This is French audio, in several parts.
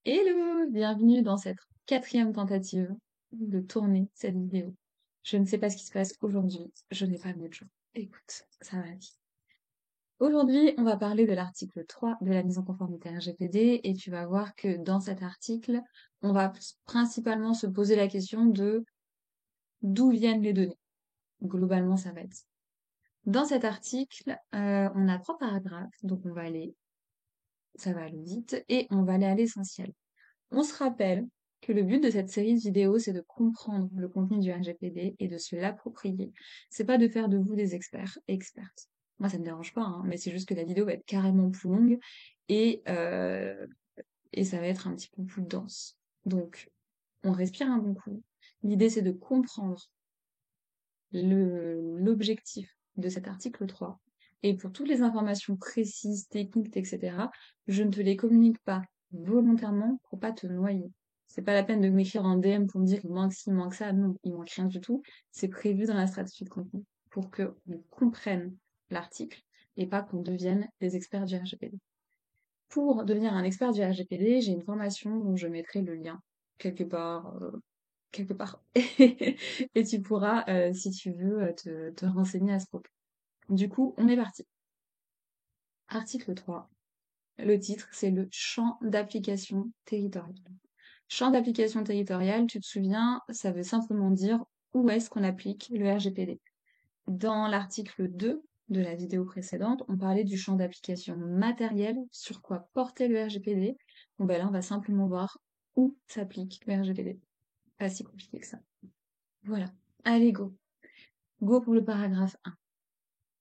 Hello, bienvenue dans cette quatrième tentative de tourner cette vidéo. Je ne sais pas ce qui se passe aujourd'hui, je n'ai pas mieux de jour. Écoute, ça va aller. Aujourd'hui, on va parler de l'article 3 de la mise en conformité RGPD et tu vas voir que dans cet article, on va principalement se poser la question de d'où viennent les données. Globalement, ça va être ça. Dans cet article, on a 3 paragraphes, donc ça va aller vite et on va aller à l'essentiel. On se rappelle que le but de cette série de vidéos, c'est de comprendre le contenu du RGPD et de se l'approprier. C'est pas de faire de vous des experts, expertes. Moi, ça me dérange pas, hein, mais c'est juste que la vidéo va être carrément plus longue et, euh, et ça va être un petit peu plus dense. Donc, on respire un bon coup. L'idée, c'est de comprendre l'objectif de cet article 3. Et pour toutes les informations précises, techniques, etc., je ne te les communique pas volontairement pour pas te noyer. C'est pas la peine de m'écrire en DM pour me dire il manque ci, il manque ça. Non, il manque rien du tout. C'est prévu dans la stratégie de contenu pour que on comprenne l'article et pas qu'on devienne des experts du RGPD. Pour devenir un expert du RGPD, j'ai une formation dont je mettrai le lien quelque part. Et tu pourras, si tu veux, te renseigner à ce propos. Du coup, on est parti. Article 3. Le titre, c'est le champ d'application territorial. Champ d'application territorial, tu te souviens, ça veut simplement dire où est-ce qu'on applique le RGPD. Dans l'article 2 de la vidéo précédente, on parlait du champ d'application matériel, sur quoi portait le RGPD. Bon ben là, on va simplement voir où s'applique le RGPD. Pas si compliqué que ça. Voilà. Allez, go. Go pour le paragraphe 1.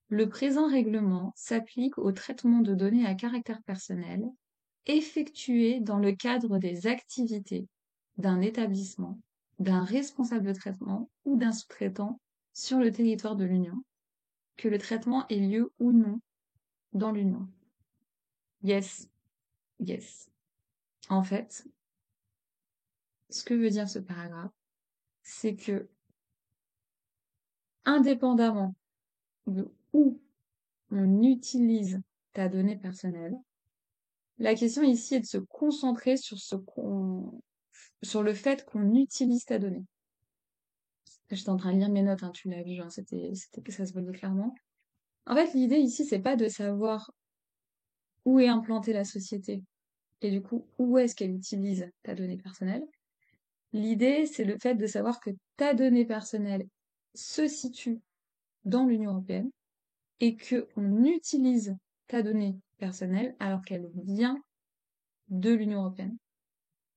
Le présent règlement s'applique au traitement de données à caractère personnel effectué dans le cadre des activités d'un établissement, d'un responsable de traitement ou d'un sous-traitant sur le territoire de l'Union, que le traitement ait lieu ou non dans l'Union. Yes, yes. En fait, ce que veut dire ce paragraphe, c'est que, indépendamment de où on utilise ta donnée personnelle, la question ici est de se concentrer sur le fait qu'on utilise ta donnée. J'étais en train de lire mes notes, hein, tu l'as vu, hein, ça se voyait clairement. En fait, l'idée ici, c'est pas de savoir où est implantée la société et du coup, où est-ce qu'elle utilise ta donnée personnelle. L'idée, c'est le fait de savoir que ta donnée personnelle se situe dans l'Union européenne et qu'on utilise ta donnée personnelle alors qu'elle vient de l'Union européenne.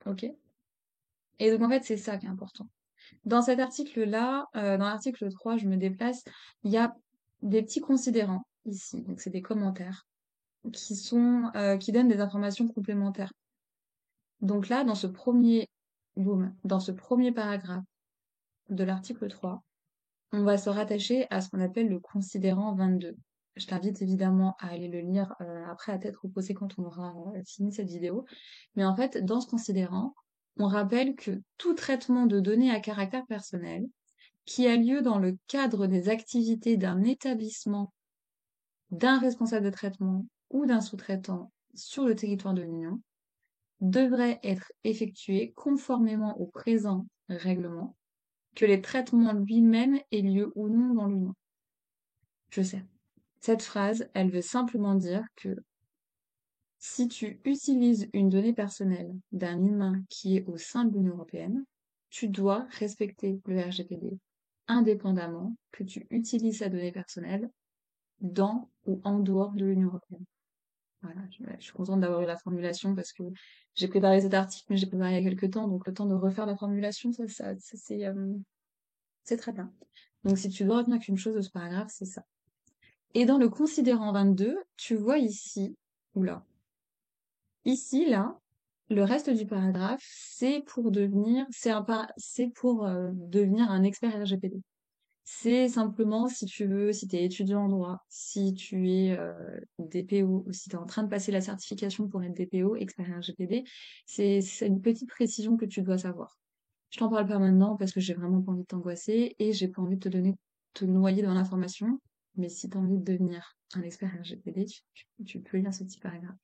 Ok? Et donc, en fait, c'est ça qui est important. Dans cet article-là, dans l'article 3, je me déplace, il y a des petits considérants ici, donc c'est des commentaires qui donnent des informations complémentaires. Donc là, dans ce premier paragraphe de l'article 3, on va se rattacher à ce qu'on appelle le considérant 22. Je t'invite évidemment à aller le lire après à tête reposée quand on aura fini cette vidéo. Mais en fait, dans ce considérant, on rappelle que tout traitement de données à caractère personnel qui a lieu dans le cadre des activités d'un établissement, d'un responsable de traitement ou d'un sous-traitant sur le territoire de l'Union devrait être effectué conformément au présent règlement, que les traitements lui-même aient lieu ou non dans l'Union. Je sais. Cette phrase, elle veut simplement dire que si tu utilises une donnée personnelle d'un humain qui est au sein de l'Union européenne, tu dois respecter le RGPD, indépendamment que tu utilises sa donnée personnelle dans ou en dehors de l'Union européenne. Voilà, je suis contente d'avoir eu la formulation parce que j'ai préparé cet article, mais j'ai préparé il y a quelques temps, donc le temps de refaire la formulation, c'est très bien. Donc si tu dois retenir qu'une chose de ce paragraphe, c'est ça. Et dans le considérant 22, tu vois ici, oula, ici, là, le reste du paragraphe, c'est pour devenir un expert RGPD. C'est simplement, si tu veux, si tu es étudiant en droit, si tu es DPO, ou si tu es en train de passer la certification pour être DPO, expert RGPD, c'est une petite précision que tu dois savoir. Je t'en parle pas maintenant parce que j'ai vraiment pas envie de t'angoisser et j'ai pas envie de te noyer dans l'information. Mais si tu as envie de devenir un expert RGPD, tu peux lire ce petit paragraphe.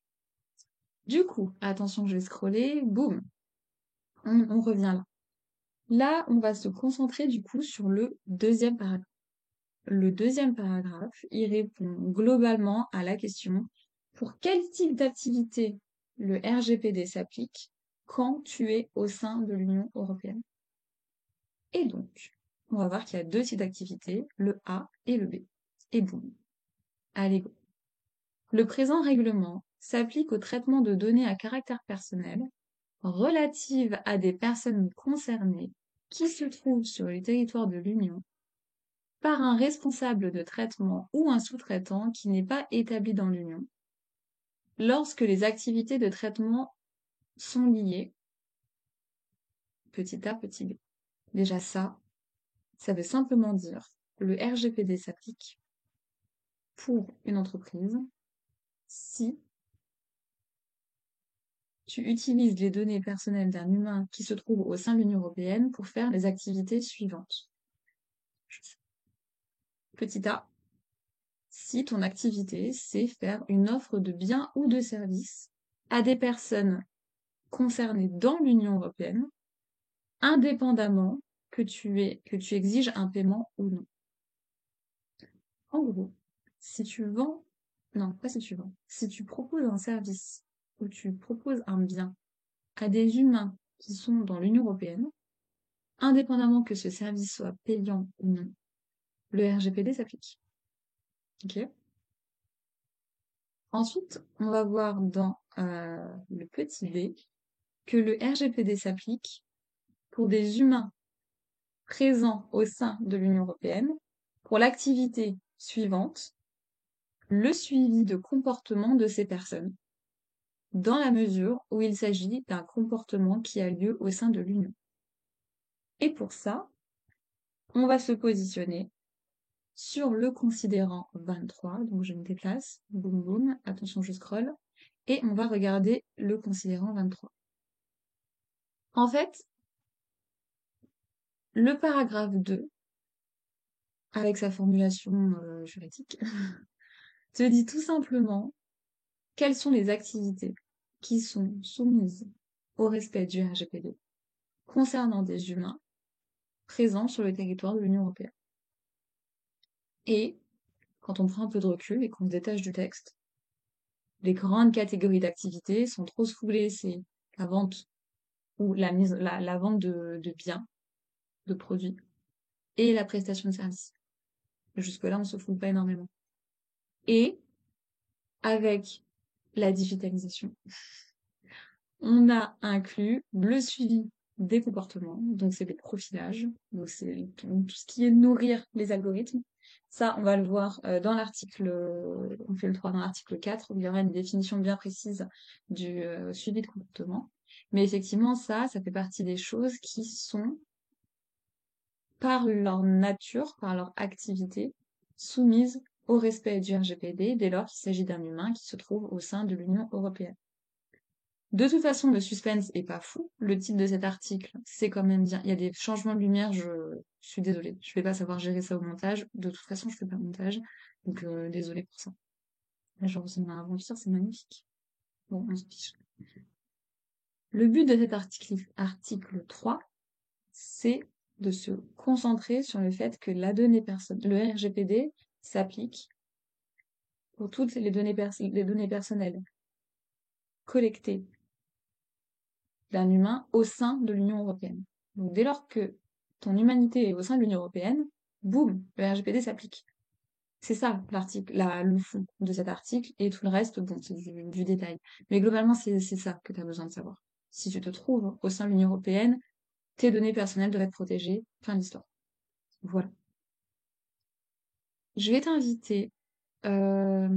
Du coup, attention, je vais scroller, boum, on revient là. Là, on va se concentrer du coup sur le deuxième paragraphe. Le deuxième paragraphe, il répond globalement à la question pour quel type d'activité le RGPD s'applique quand tu es au sein de l'Union européenne. Et donc, on va voir qu'il y a deux types d'activités, le A et le B. Et boum, allez go. Le présent règlement s'applique au traitement de données à caractère personnel relatives à des personnes concernées qui se trouvent sur le territoire de l'Union par un responsable de traitement ou un sous-traitant qui n'est pas établi dans l'Union, lorsque les activités de traitement sont liées, petit a, petit b. Déjà ça veut simplement dire le RGPD s'applique pour une entreprise si tu utilises les données personnelles d'un humain qui se trouve au sein de l'Union européenne pour faire les activités suivantes. Petit a, si ton activité, c'est faire une offre de biens ou de services à des personnes concernées dans l'Union européenne, indépendamment que tu exiges un paiement ou non. En gros, si tu vends, non, pas si tu vends, si tu proposes un service ou tu proposes un bien à des humains qui sont dans l'Union européenne, indépendamment que ce service soit payant ou non, le RGPD s'applique. Ok. Ensuite, on va voir dans le petit b que le RGPD s'applique pour des humains présents au sein de l'Union européenne pour l'activité suivante, le suivi de comportement de ces personnes, dans la mesure où il s'agit d'un comportement qui a lieu au sein de l'Union. Et pour ça, on va se positionner sur le considérant 23, donc je me déplace, boum boum, attention je scrolle, et on va regarder le considérant 23. En fait, le paragraphe 2, avec sa formulation juridique, te dit tout simplement quelles sont les activités qui sont soumises au respect du RGPD concernant des humains présents sur le territoire de l'Union européenne. Et quand on prend un peu de recul et qu'on se détache du texte, les grandes catégories d'activités sont trop ciblées, c'est la vente ou la vente de biens, de produits, et la prestation de services. Jusque-là, on se fout pas énormément. Et avec la digitalisation, on a inclus le suivi des comportements, donc c'est le profilage, donc c'est tout ce qui est nourrir les algorithmes. Ça, on va le voir dans l'article, on fait le 3 dans l'article 4, où il y aura une définition bien précise du suivi de comportement. Mais effectivement, ça fait partie des choses qui sont, par leur nature, par leur activité, soumises au respect du RGPD dès lors qu'il s'agit d'un humain qui se trouve au sein de l'Union européenne. De toute façon, le suspense est pas fou. Le titre de cet article, c'est quand même bien. Il y a des changements de lumière, je suis désolée. Je vais pas savoir gérer ça au montage. De toute façon, je fais pas de montage. Donc, désolée pour ça. Là, je ressemble à un vampire, c'est magnifique. Bon, on se fiche. Le but de cet article 3, c'est de se concentrer sur le fait que la donnée le RGPD s'applique pour toutes les données personnelles collectées d'un humain au sein de l'Union européenne. Donc dès lors que ton humanité est au sein de l'Union européenne, boum, le RGPD s'applique. C'est ça l'article, le fond de cet article, et tout le reste, bon, c'est du détail. Mais globalement, c'est ça que tu as besoin de savoir. Si tu te trouves au sein de l'Union européenne, tes données personnelles doivent être protégées. Fin de l'histoire. Voilà. Je vais t'inviter. euh,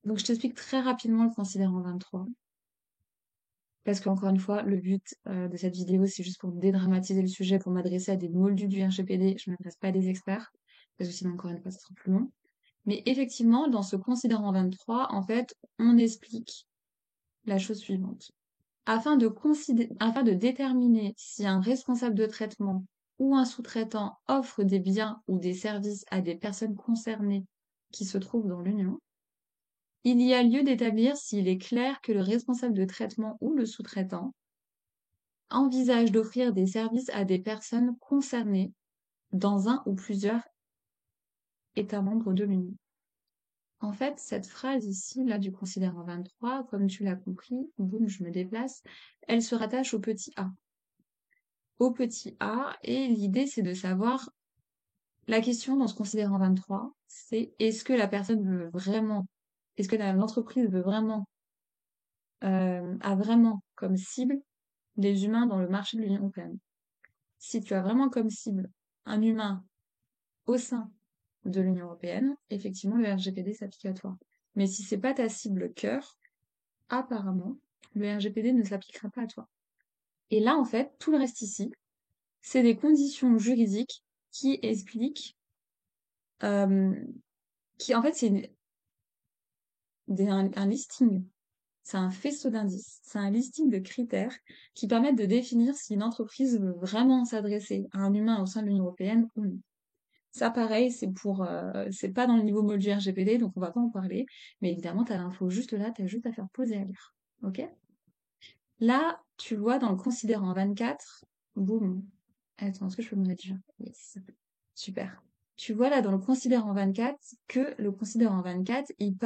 Donc je t'explique très rapidement le considérant 23. Parce qu'encore une fois, le but de cette vidéo, c'est juste pour dédramatiser le sujet, pour m'adresser à des moldus du RGPD. Je ne m'adresse pas à des experts, parce que sinon, encore une fois, ça sera plus long. Mais effectivement, dans ce considérant 23, en fait, on explique la chose suivante. Afin de déterminer si un responsable de traitement ou un sous-traitant offre des biens ou des services à des personnes concernées qui se trouvent dans l'Union, Il y a lieu d'établir s'il est clair que le responsable de traitement ou le sous-traitant envisage d'offrir des services à des personnes concernées dans un ou plusieurs États membres de l'Union. En fait, cette phrase ici, là, du considérant 23, comme tu l'as compris, boum, je me déplace, elle se rattache au petit a. Au petit a, et l'idée, c'est de savoir, la question dans ce considérant 23, c'est est-ce que la personne veut vraiment, est-ce que l'entreprise veut vraiment, a vraiment comme cible les humains dans le marché de l'Union européenne. Si tu as vraiment comme cible un humain au sein de l'Union européenne, effectivement, le RGPD s'applique à toi. Mais si c'est pas ta cible cœur, apparemment, le RGPD ne s'appliquera pas à toi. Et là, en fait, tout le reste ici, c'est des conditions juridiques qui expliquent, euh, qui en fait, c'est un listing, c'est un faisceau d'indices, c'est un listing de critères qui permettent de définir si une entreprise veut vraiment s'adresser à un humain au sein de l'Union européenne ou non. Ça, pareil, c'est pas dans le niveau mot du RGPD, donc on va pas en parler. Mais évidemment, t'as l'info juste là, t'as juste à faire poser à lire. Ok? Là, tu vois, dans le considérant 24, boum. Attends, est-ce que je peux me mettre déjà? Yes. Super. Tu vois là, dans le considérant 24, que le considérant 24, il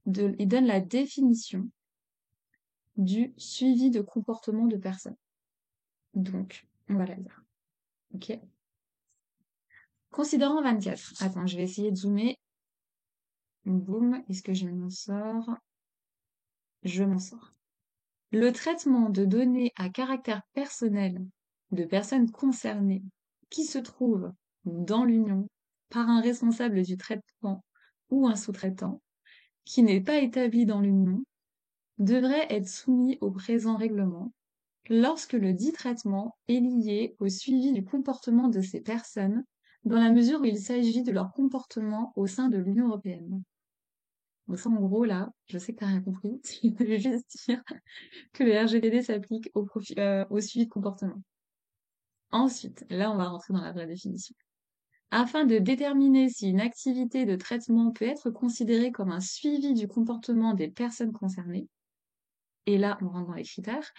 donne la définition du suivi de comportement de personnes. Donc, on va la lire. Ok? Considérant 24. Attends, je vais essayer de zoomer. Boum, est-ce que je m'en sors? Je m'en sors. Le traitement de données à caractère personnel de personnes concernées qui se trouvent dans l'Union par un responsable du traitement ou un sous-traitant qui n'est pas établi dans l'Union devrait être soumis au présent règlement lorsque le dit traitement est lié au suivi du comportement de ces personnes dans la mesure où il s'agit de leur comportement au sein de l'Union européenne. Donc ça, en gros, là, je sais que t'as rien compris. Je vais juste dire que le RGPD s'applique au suivi de comportement. Ensuite, là, on va rentrer dans la vraie définition. Afin de déterminer si une activité de traitement peut être considérée comme un suivi du comportement des personnes concernées, et là, on rentre dans les critères,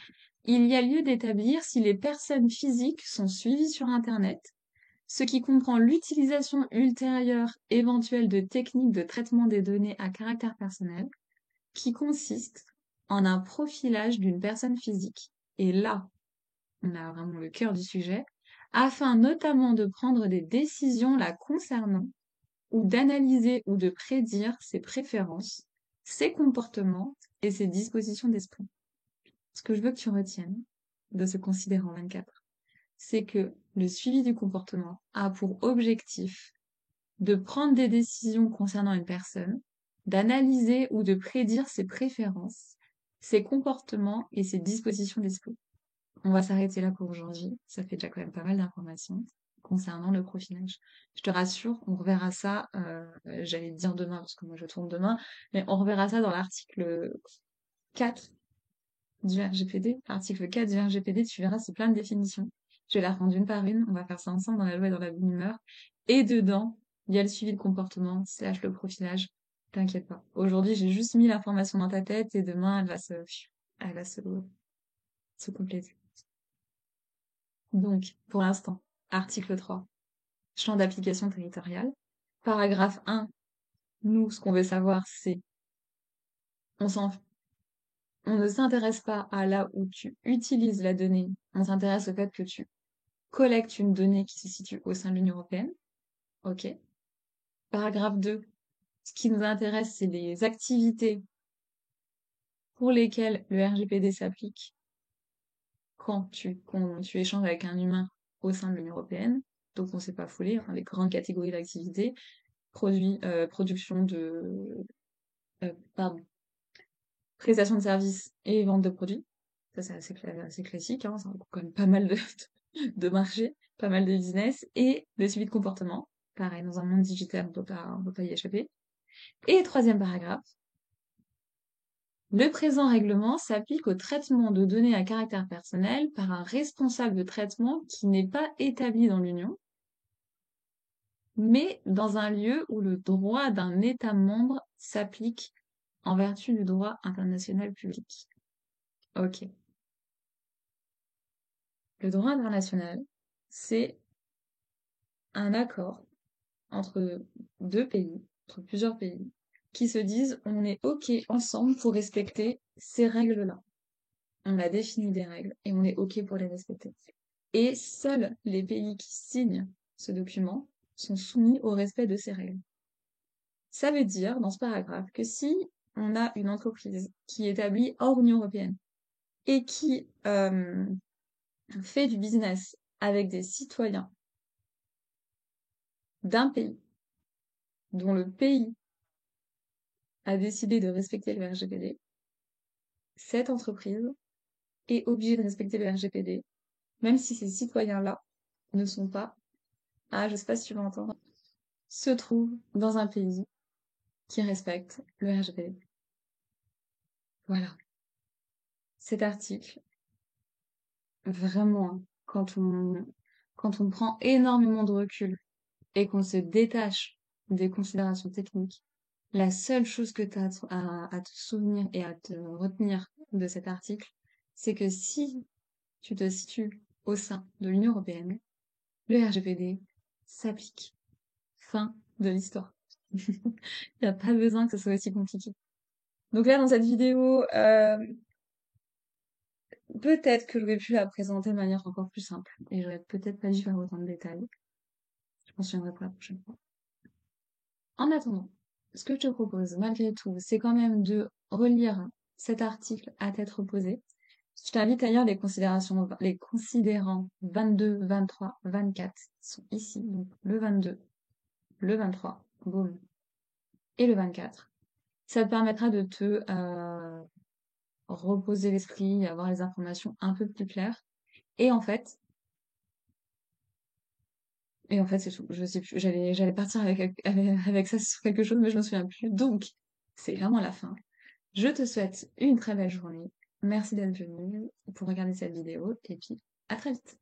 il y a lieu d'établir si les personnes physiques sont suivies sur Internet, ce qui comprend l'utilisation ultérieure éventuelle de techniques de traitement des données à caractère personnel, qui consiste en un profilage d'une personne physique. Et là, on a vraiment le cœur du sujet, afin notamment de prendre des décisions la concernant, ou d'analyser ou de prédire ses préférences, ses comportements et ses dispositions d'esprit. Ce que je veux que tu retiennes de ce considérant 24, c'est que le suivi du comportement a pour objectif de prendre des décisions concernant une personne, d'analyser ou de prédire ses préférences, ses comportements et ses dispositions d'esprit. On va s'arrêter là pour aujourd'hui. Ça fait déjà quand même pas mal d'informations concernant le profilage. Je te rassure, on reverra ça, j'allais te dire demain parce que moi je tourne demain, mais on reverra ça dans l'article 4 du RGPD. Article 4 du RGPD, tu verras, c'est plein de définitions. Je vais la reprendre une par une. On va faire ça ensemble dans la loi et dans la bonne humeur. Et dedans, il y a le suivi de comportement, / le profilage. T'inquiète pas. Aujourd'hui, j'ai juste mis l'information dans ta tête et demain, elle va se compléter. Donc, pour l'instant, article 3, champ d'application territorial. Paragraphe 1, nous, ce qu'on veut savoir, c'est, on s'en on ne s'intéresse pas à là où tu utilises la donnée, on s'intéresse au fait que tu collectes une donnée qui se situe au sein de l'Union européenne. Ok. Paragraphe 2. Ce qui nous intéresse, c'est les activités pour lesquelles le RGPD s'applique quand tu échanges avec un humain au sein de l'Union européenne. Donc on ne s'est pas foulé, hein, les grandes catégories d'activités, production de, pardon, prestation de services et vente de produits. Ça, c'est assez classique, hein, ça regroupe quand même pas mal de marchés, pas mal de business, et le suivi de comportement. Pareil, dans un monde digital, on peut pas y échapper. Et troisième paragraphe. Le présent règlement s'applique au traitement de données à caractère personnel par un responsable de traitement qui n'est pas établi dans l'Union, mais dans un lieu où le droit d'un État membre s'applique en vertu du droit international public. Ok. Le droit international, c'est un accord entre deux pays, entre plusieurs pays, qui se disent on est OK ensemble pour respecter ces règles-là. On a défini des règles et on est OK pour les respecter. Et seuls les pays qui signent ce document sont soumis au respect de ces règles. Ça veut dire, dans ce paragraphe, que si on a une entreprise qui est établie hors Union européenne et qui fait du business avec des citoyens d'un pays dont le pays a décidé de respecter le RGPD, cette entreprise est obligée de respecter le RGPD, même si ces citoyens-là ne sont pas, je sais pas si tu vas entendre, se trouvent dans un pays qui respecte le RGPD. Voilà. Cet article, vraiment, quand on prend énormément de recul et qu'on se détache des considérations techniques, la seule chose que tu as à te souvenir et à te retenir de cet article, c'est que si tu te situes au sein de l'Union européenne, le RGPD s'applique. Fin de l'histoire. Il n'y a pas besoin que ce soit aussi compliqué. Donc là, dans cette vidéo, peut-être que j'aurais pu la présenter de manière encore plus simple. Et j'aurais peut-être pas dû faire autant de détails. Je m'en souviendrai pour la prochaine fois. En attendant, ce que je te propose, malgré tout, c'est quand même de relire cet article à tête reposée. Je t'invite à lire les considérants 22, 23, 24 qui sont ici. Donc le 22, le 23, boum, et le 24. Ça te permettra de te reposer l'esprit, avoir les informations un peu plus claires. Et en fait, c'est tout. Je sais plus. J'allais partir avec ça sur quelque chose, mais je me souviens plus. Donc, c'est vraiment la fin. Je te souhaite une très belle journée. Merci d'être venu pour regarder cette vidéo et puis à très vite.